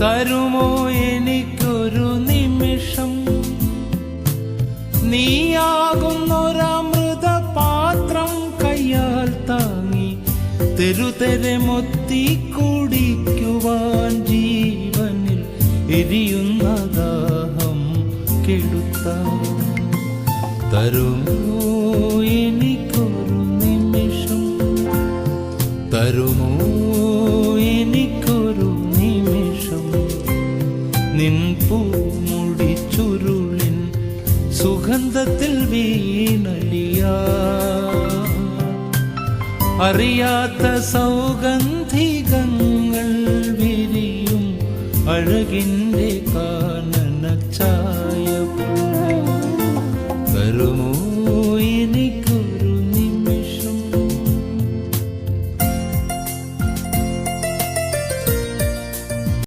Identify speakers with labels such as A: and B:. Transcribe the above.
A: തരുമോ എനിക്കൊരു നിമിഷം? നീയാകുന്നൊരമൃത പാത്രം കയ്യാൽ താങ്ങി തെരുതെരെ മൊത്തി കുടിക്കുവാൻ ജീവനിൽ എരിയുന്ന ദാഹം കെടുത്താൻ തരുമോ എനിക്കൊരു നിമിഷം? തരുമോ എനിക്കൊരു നിമിഷം? നിൻ പൂമുടി ചുരുളിൻ സുഗന്ധത്തിൽ വീണലിയാ അറിയാത്ത സൗഗന്ധികങ്ങൾ വിരിയും അഴകിൻ്റെ കാനന ഛായ തരുമോ